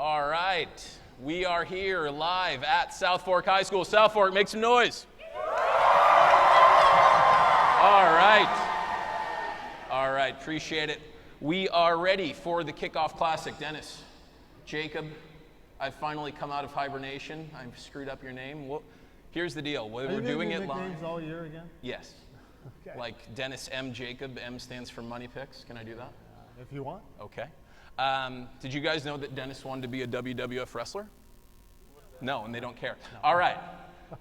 All right, we are here live at Southfork High School. Southfork, make some noise. All right, appreciate it. We are ready for the Kickoff Classic. Dennis, Jacob, I've finally come out of hibernation. I've screwed up your name. Well, here's the deal. We're doing it live. Names all year again? Yes. Okay. Like Dennis M. Jacob. M stands for Money Picks. Can I do that? If you want. Okay. Did you guys know that Dennis wanted to be a WWF wrestler? No, and they don't care. No. All right.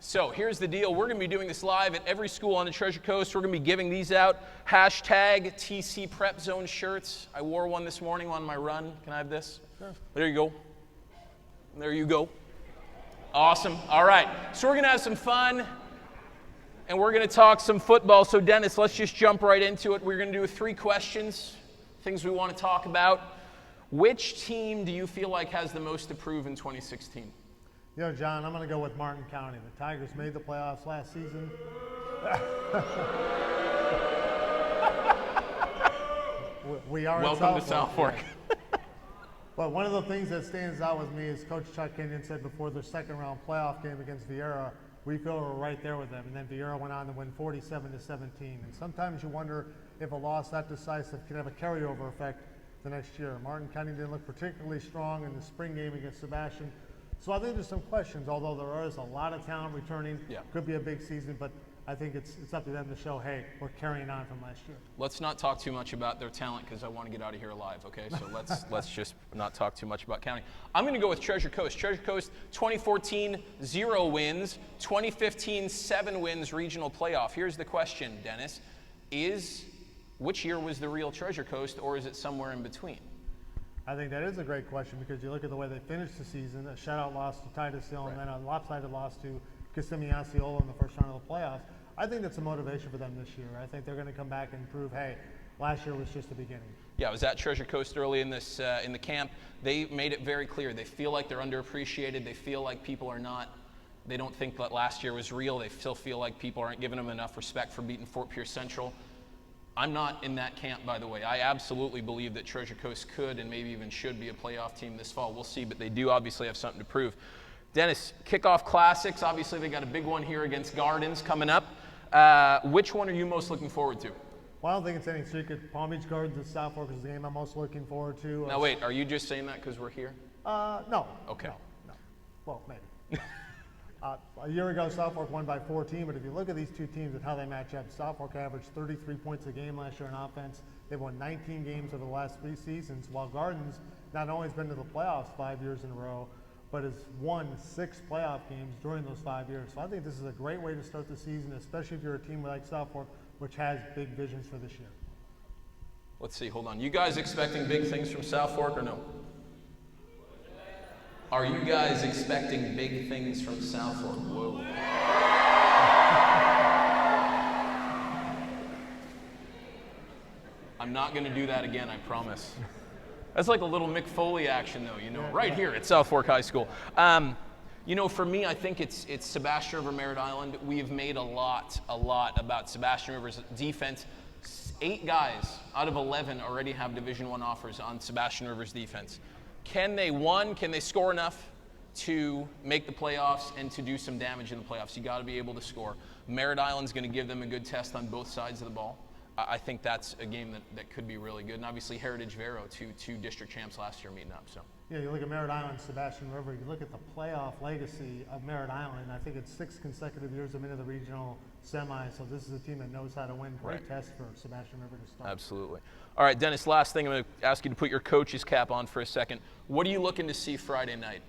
So here's the deal. We're going to be doing this live at every school on the Treasure Coast. We're going to be giving these out. Hashtag TC PrepZone shirts. I wore one this morning on my run. Can I have this? Sure. There you go. There you go. Awesome. All right. So we're going to have some fun, and we're going to talk some football. So Dennis, let's just jump right into it. We're going to do 3 questions, things we want to talk about. Which team do you feel like has the most to prove in 2016? You know, John, I'm going to go with Martin County. The Tigers made the playoffs last season. We are Welcome to Southfork. But one of the things that stands out with me is Coach Chuck Kenyon said before their second-round playoff game against Vieira, we feel we're right there with them. And then Vieira went on to win 47-17. And sometimes you wonder if a loss that decisive can have a carryover effect the next year. Martin County didn't look particularly strong in the spring game against Sebastian. So I think there's some questions, although there is a lot of talent returning. Yeah. Could be a big season, but I think it's up to them to show, hey, we're carrying on from last year. Let's not talk too much about their talent because I want to get out of here alive, okay? So let's just not talk too much about County. I'm going to go with Treasure Coast. Treasure Coast, 2014, 0 wins. 2015, 7 wins regional playoff. Here's the question, Dennis. Which year was the real Treasure Coast, or is it somewhere in between? I think that is a great question because you look at the way they finished the season, a shutout loss to Titus Hill, right, and then a lopsided loss to Kissimmee Osceola in the first round of the playoffs. I think that's a motivation for them this year. I think they're going to come back and prove, hey, last year was just the beginning. Yeah, I was at Treasure Coast early in the camp. They made it very clear. They feel like they're underappreciated. They feel like people are not. They don't think that last year was real. They still feel like people aren't giving them enough respect for beating Fort Pierce Central. I'm not in that camp, by the way. I absolutely believe that Treasure Coast could and maybe even should be a playoff team this fall. We'll see, but they do obviously have something to prove. Dennis, Kickoff Classics. Obviously, they got a big one here against Gardens coming up. Which one are you most looking forward to? Well, I don't think it's any secret. Palm Beach Gardens and Southfork is the game I'm most looking forward to. Now, wait, are you just saying that because we're here? No. Okay. No. Well, maybe. A year ago, Southfork won by 14, but if you look at these two teams and how they match up, Southfork averaged 33 points a game last year in offense. They've won 19 games over the last 3 seasons, while Gardens not only has been to the playoffs 5 years in a row, but has won 6 playoff games during those 5 years. So I think this is a great way to start the season, especially if you're a team like Southfork, which has big visions for this year. Let's see, hold on. You guys expecting big things from Southfork or no? Are you guys expecting big things from Southfork? Whoa. I'm not going to do that again, I promise. That's like a little Mick Foley action, though, you know, right here at Southfork High School. You know, for me, I think it's Sebastian River, Merritt Island. We have made a lot about Sebastian River's defense. 8 guys out of 11 already have Division I offers on Sebastian River's defense. Can they score enough to make the playoffs and to do some damage in the playoffs? You got to be able to score. Merritt Island's going to give them a good test on both sides of the ball. I think that's a game that could be really good. And obviously Heritage Vero, two district champs last year meeting up. So. Yeah, you look at Merritt Island, Sebastian River, you look at the playoff legacy of Merritt Island. I think it's 6 consecutive years of into the regional semi, so this is a team that knows how to win. Great test for Sebastian River to start. Absolutely. All right, Dennis, last thing, I'm going to ask you to put your coach's cap on for a second. What are you looking to see Friday night?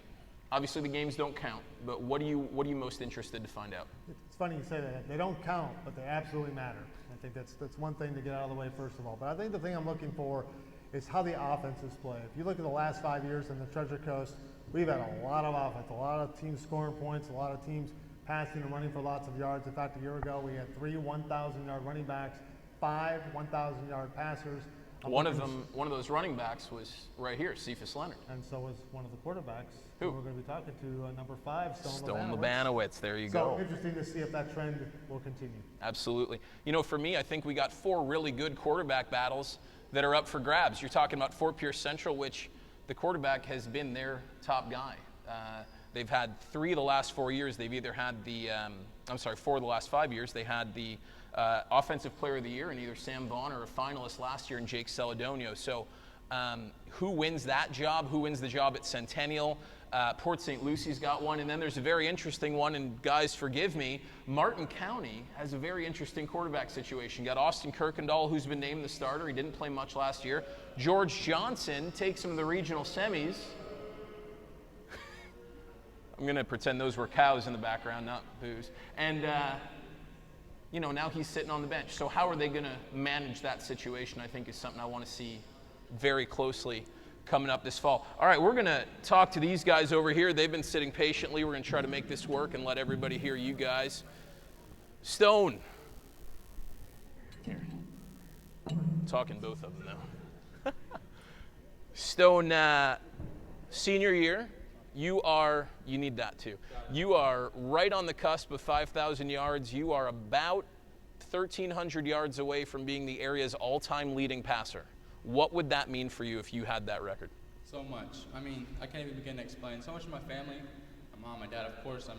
Obviously the games don't count, but what are you most interested to find out? It's funny you say that. They don't count, but they absolutely matter. I think that's one thing to get out of the way first of all. But I think the thing I'm looking for is how the offenses play. If you look at the last 5 years in the Treasure Coast, we've had a lot of offense, a lot of teams scoring points, a lot of teams passing and running for lots of yards. In fact, a year ago we had 3 1,000-yard running backs, 5 1,000-yard passers. One of those running backs was right here, Cephas Leonard. And so was one of the quarterbacks. Who? We're going to be talking to number 5, Stone Labanowitz. There you go. So interesting to see if that trend will continue. Absolutely. You know, for me, I think we got 4 really good quarterback battles that are up for grabs. You're talking about Fort Pierce Central, which the quarterback has been their top guy. They've had 3 of the last 4 years. They've either had the, 4 of the last 5 years. They had the Offensive Player of the Year in either Sam Vaughn or a finalist last year in Jake Celedonio. So who wins that job? Who wins the job at Centennial? Port St. Lucie's got one. And then there's a very interesting one, and guys, forgive me, Martin County has a very interesting quarterback situation. Got Austin Kirkendall, who's been named the starter. He didn't play much last year. George Johnson takes him to the regional semis. I'm going to pretend those were cows in the background, not booze. And, now he's sitting on the bench. So how are they going to manage that situation, I think, is something I want to see very closely coming up this fall. All right, we're going to talk to these guys over here. They've been sitting patiently. We're going to try to make this work and let everybody hear you guys. Stone. Here. Talking both of them now. Stone, senior year. You need that too. You are right on the cusp of 5,000 yards. You are about 1,300 yards away from being the area's all-time leading passer. What would that mean for you if you had that record? So much. I can't even begin to explain. So much for my family, my mom, my dad, of course.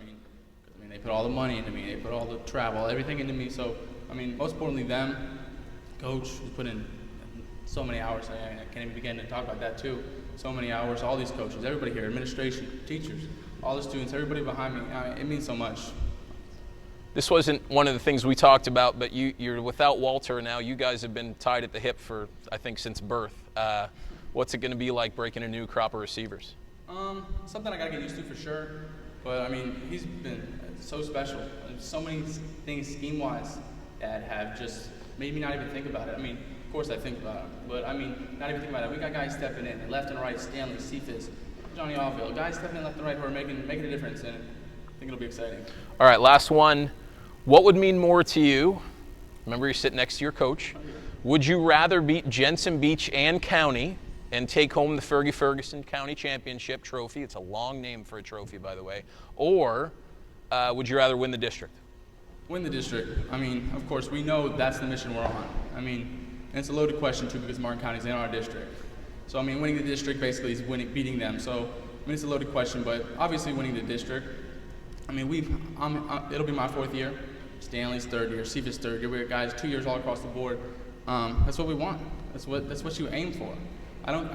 They put all the money into me. They put all the travel, everything into me. So, most importantly, them, coach, who put in so many hours. I can't even begin to talk about that too. So many hours, all these coaches, everybody here, administration, teachers, all the students, everybody behind me. It means so much. This wasn't one of the things we talked about, but you're without Walter now. You guys have been tied at the hip for, I think, since birth. What's it going to be like breaking a new crop of receivers? Something I got to get used to for sure. But, he's been so special. So many things scheme-wise that have just made me not even think about it. Of course I think about it, but not even think about it. We got guys stepping in, left and right, Stanley, Cephas, Johnny Allville, guys stepping in left and right who are making a difference, and I think it'll be exciting. All right, last one. What would mean more to you? Remember, you're sitting next to your coach. Would you rather beat Jensen Beach and County and take home the Fergie Ferguson County Championship trophy? It's a long name for a trophy, by the way. Or would you rather win the district? Win the district. Of course, we know that's the mission we're on. And it's a loaded question, too, because Martin County's in our district. So, winning the district basically is beating them. So, it's a loaded question, but obviously winning the district. It'll be my 4th year. Stanley's 3rd year, Cephas 3rd year. We got guys 2 years all across the board. That's what we want. That's what you aim for.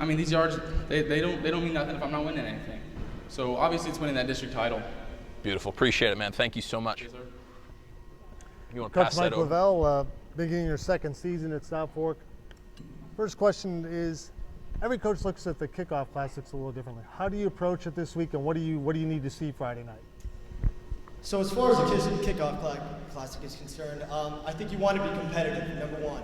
These yards, they don't mean nothing if I'm not winning anything. So, obviously, it's winning that district title. Beautiful. Appreciate it, man. Thank you so much. Yes, sir. You want to pass Coach that Mike over? Lavelle, beginning your 2nd season at Southfork. First question is, every coach looks at the Kickoff Classics a little differently. How do you approach it this week, and what do you need to see Friday night? So as far as the Kickoff Classic is concerned, I think you want to be competitive, number one.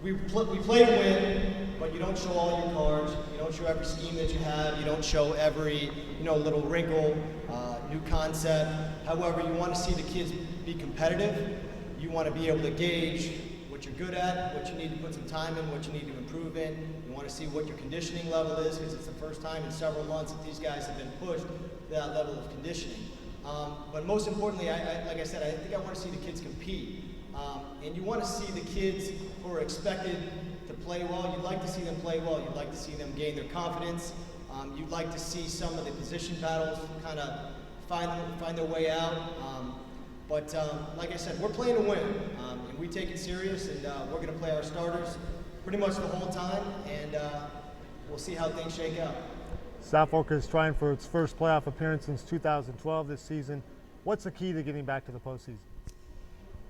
We play to win, but you don't show all your cards. You don't show every scheme that you have. You don't show every little wrinkle, new concept. However, you want to see the kids be competitive. You want to be able to gauge what you're good at, what you need to put some time in, what you need to improve in. You want to see what your conditioning level is, because it's the first time in several months that these guys have been pushed to that level of conditioning. But most importantly, like I said, I think I want to see the kids compete. And you want to see the kids who are expected to play well. You'd like to see them play well. You'd like to see them gain their confidence. You'd like to see some of the position battles kind of find their way out. But like I said, we're playing to win, and we take it serious, and we're going to play our starters pretty much the whole time, and we'll see how things shake out. Southfork is trying for its first playoff appearance since 2012 this season. What's the key to getting back to the postseason?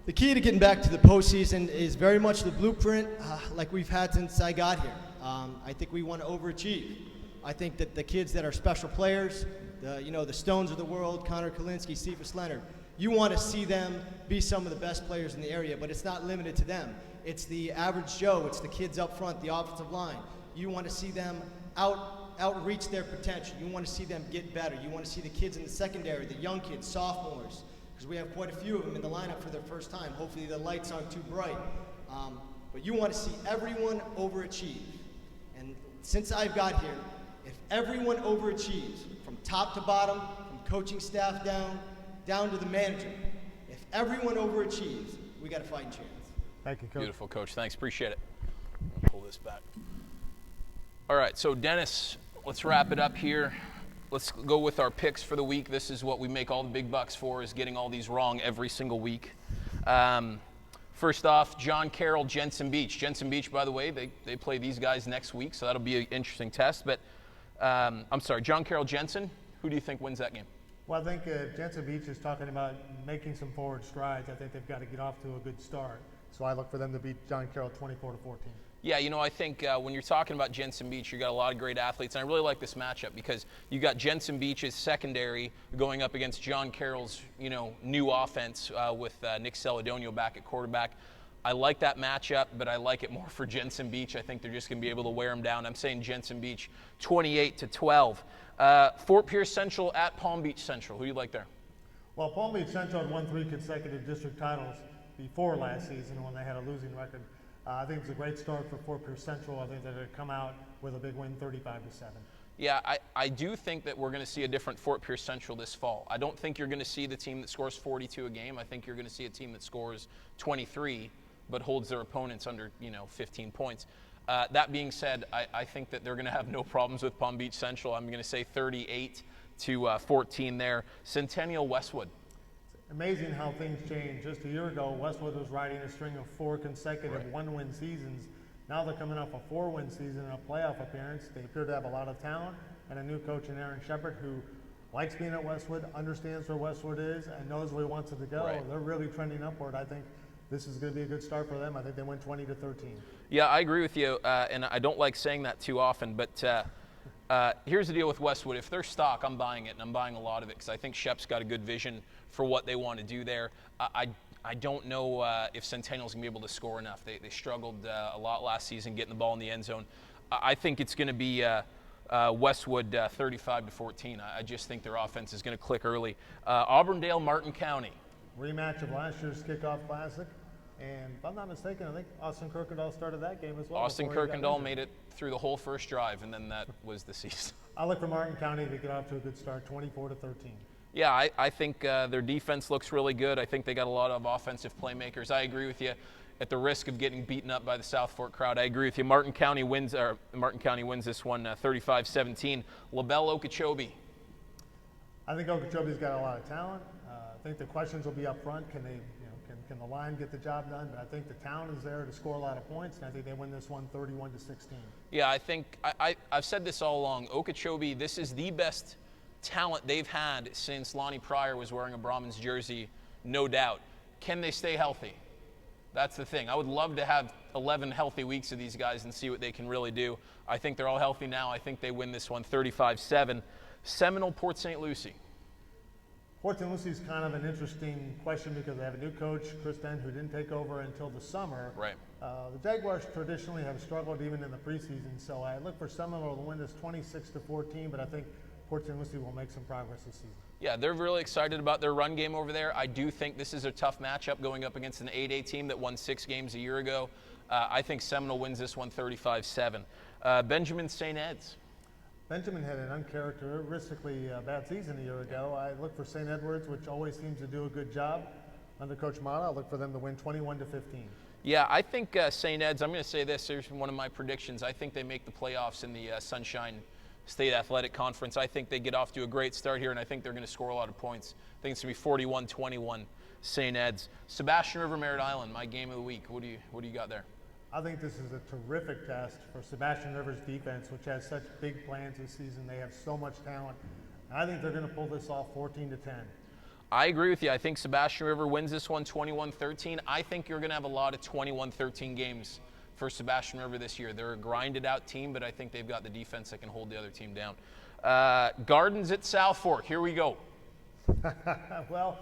The key to getting back to the postseason is very much the blueprint like we've had since I got here. I think we want to overachieve. I think that the kids that are special players, the Stones of the world, Connor Kalinsky, Cephas Leonard, you want to see them be some of the best players in the area, but it's not limited to them. It's the average Joe. It's the kids up front, the offensive line. You want to see them outreach their potential. You want to see them get better. You want to see the kids in the secondary, the young kids, sophomores, because we have quite a few of them in the lineup for their first time. Hopefully the lights aren't too bright. But you want to see everyone overachieve. And since I've got here, if everyone overachieves, from top to bottom, from coaching staff down to the manager, if everyone overachieves, we got a fighting chance. Thank you, Coach. Beautiful, Coach. Thanks. Appreciate it. I'll pull this back. All right, so Dennis, let's wrap it up here. Let's go with our picks for the week. This is what we make all the big bucks for, is getting all these wrong every single week. First off, John Carroll, Jensen Beach. Jensen Beach, by the way, they play these guys next week, so that'll be an interesting test. But I'm sorry, John Carroll, Jensen, who do you think wins that game? Well, I think Jensen Beach is talking about making some forward strides. I think they've got to get off to a good start. So I look for them to beat John Carroll 24-14. Yeah, you know, I think when you're talking about Jensen Beach, you got a lot of great athletes, and I really like this matchup because you got Jensen Beach's secondary going up against John Carroll's, you know, new offense with Nick Celedonio back at quarterback. I like that matchup, but I like it more for Jensen Beach. I think they're just going to be able to wear them down. I'm saying Jensen Beach 28-12. Fort Pierce Central at Palm Beach Central. Who do you like there? Well, Palm Beach Central had won 3 consecutive district titles before last season when they had a losing record. I think it's a great start for Fort Pierce Central. I think they're going to come out with a big win, 35-7. Yeah, I do think that we're going to see a different Fort Pierce Central this fall. I don't think you're going to see the team that scores 42 a game. I think you're going to see a team that scores 23 but holds their opponents under, 15 points. That being said, I think that they're going to have no problems with Palm Beach Central. I'm going to say 38-14 there. Centennial Westwood. Amazing how things change. Just a year ago, Westwood was riding a string of 4 consecutive one-win seasons. Now they're coming off a 4-win season and a playoff appearance. They appear to have a lot of talent and a new coach in Aaron Shepard who likes being at Westwood, understands where Westwood is, and knows where he wants it to go. Right. They're really trending upward. I think this is going to be a good start for them. I think they win 20-13. Yeah, I agree with you, and I don't like saying that too often, but here's the deal with Westwood. If they're stock, I'm buying it, and I'm buying a lot of it because I think Shep's got a good vision for what they want to do there. I don't know if Centennial's going to be able to score enough. They struggled a lot last season getting the ball in the end zone. I think it's going to be Westwood 35-14. I just think their offense is going to click early. Auburndale, Martin County. Rematch of last year's Kickoff Classic. And if I'm not mistaken, I think Austin Kirkendall started that game as well. Austin Kirkendall made it through the whole first drive, and then that was the season. I look for Martin County to get off to a good start, 24-13. Yeah, I think their defense looks really good. I think they got a lot of offensive playmakers. I agree with you. At the risk of getting beaten up by the Southfork crowd, I agree with you. Martin County wins this one 35-17. Lavelle, Okeechobee. I think Okeechobee's got a lot of talent. I think the questions will be up front. Can they, can the line get the job done? But I think the talent is there to score a lot of points, and I think they win this one 31-16. Yeah, I think I've said this all along. Okeechobee, this is the best talent they've had since Lonnie Pryor was wearing a Brahmins jersey, no doubt. Can they stay healthy? That's the thing. I would love to have 11 healthy weeks of these guys and see what they can really do. I think they're all healthy now. I think they win this one 35-7. Seminole, Port St. Lucie. Port St. Lucie is kind of an interesting question because they have a new coach, Chris Dent, who didn't take over until the summer. Right. The Jaguars traditionally have struggled even in the preseason, so I look for Seminole to win this 26-14, but I think Port St. Lucie will make some progress this season. Yeah, they're really excited about their run game over there. I do think this is a tough matchup going up against an 8A team that won 6 games a year ago. I think Seminole wins this one 35-7. Benjamin St. Ed's. Benjamin had an uncharacteristically bad season a year ago. I look for St. Edwards, which always seems to do a good job under Coach Mata. I look for them to win 21-15. Yeah, I think St. Ed's, I'm going to say this, here's one of my predictions. I think they make the playoffs in the Sunshine State Athletic Conference. I think they get off to a great start here, and I think they're going to score a lot of points. I think it's going to be 41-21 St. Ed's. Sebastian River, Merritt Island, my game of the week. What do you got there? I think this is a terrific test for Sebastian River's defense, which has such big plans this season. They have so much talent. I think they're going to pull this off 14-10. I agree with you. I think Sebastian River wins this one 21-13. I think you're going to have a lot of 21-13 games for Sebastian River this year. They're a grinded out team, but I think they've got the defense that can hold the other team down. Gardens at Southfork. Here we go. Well,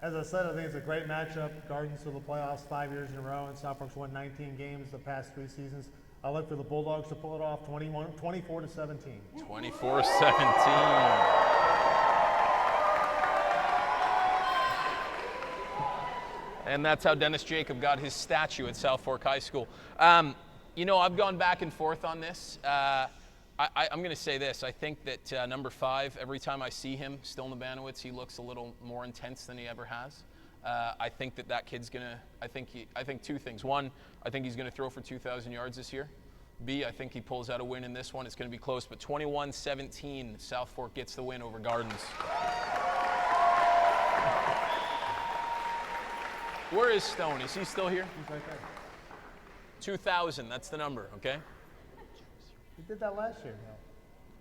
as I said, I think it's a great matchup. Gardens to the playoffs 5 years in a row, and Southfork's won 19 games the past 3 seasons. I look for the Bulldogs to pull it off 24-17. 24-17. And that's how Dennis Jacob got his statue at Southfork High School. I've gone back and forth on this. I'm going to say this. I think that number 5, every time I see him, Stone Labanowitz, he looks a little more intense than he ever has. I think that kid's going to – I think 2 things. One, I think he's going to throw for 2,000 yards this year. B, I think he pulls out a win in this one. It's going to be close, but 21-17, Southfork gets the win over Gardens. Where is Stone? Is he still here? He's right there. 2,000, that's the number, okay? He did that last year.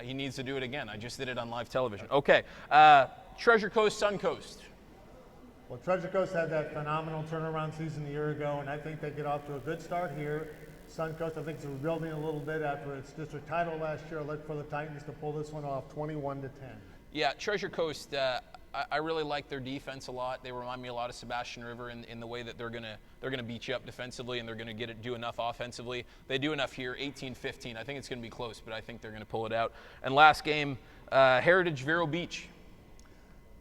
He needs to do it again. I just did it on live television. Okay, Treasure Coast, Suncoast. Well, Treasure Coast had that phenomenal turnaround season a year ago, and I think they get off to a good start here. Suncoast, I think, is rebuilding a little bit after its district title last year. I look for the Titans to pull this one off 21-10. Yeah, Treasure Coast, I really like their defense a lot. They remind me a lot of Sebastian River in the way that they're gonna beat you up defensively and they're gonna do enough offensively. They do enough here, 18-15. I think it's gonna be close, but I think they're gonna pull it out. And last game, Heritage Vero Beach.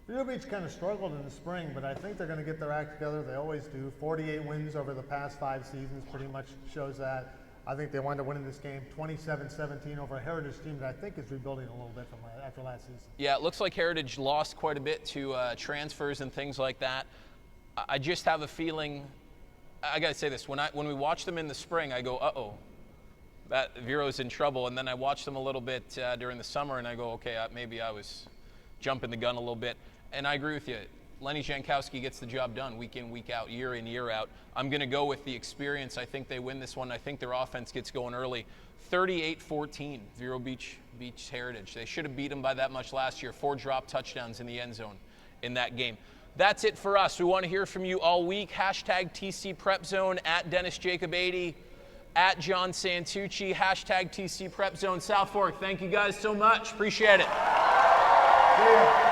Vero Beach kind of struggled in the spring, but I think they're going to get their act together. They always do. 48 wins over the past 5 seasons pretty much shows that. I think they wind up winning this game 27-17 over a Heritage team that I think is rebuilding a little bit from after last season. Yeah, it looks like Heritage lost quite a bit to transfers and things like that. I just have a feeling, I got to say this, when we watch them in the spring, I go, uh-oh, that Vero's in trouble. And then I watch them a little bit during the summer and I go, okay, maybe I was jumping the gun a little bit. And I agree with you. Lenny Jankowski gets the job done week in, week out, year in, year out. I'm going to go with the experience. I think they win this one. I think their offense gets going early. 38-14, Vero Beach Heritage. They should have beat them by that much last year. 4 drop touchdowns in the end zone in that game. That's it for us. We want to hear from you all week. Hashtag TC PrepZone, at Dennis Jacob 80, at John Santucci, hashtag TC PrepZone. Southfork, thank you guys so much. Appreciate it. See ya.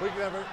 We can never.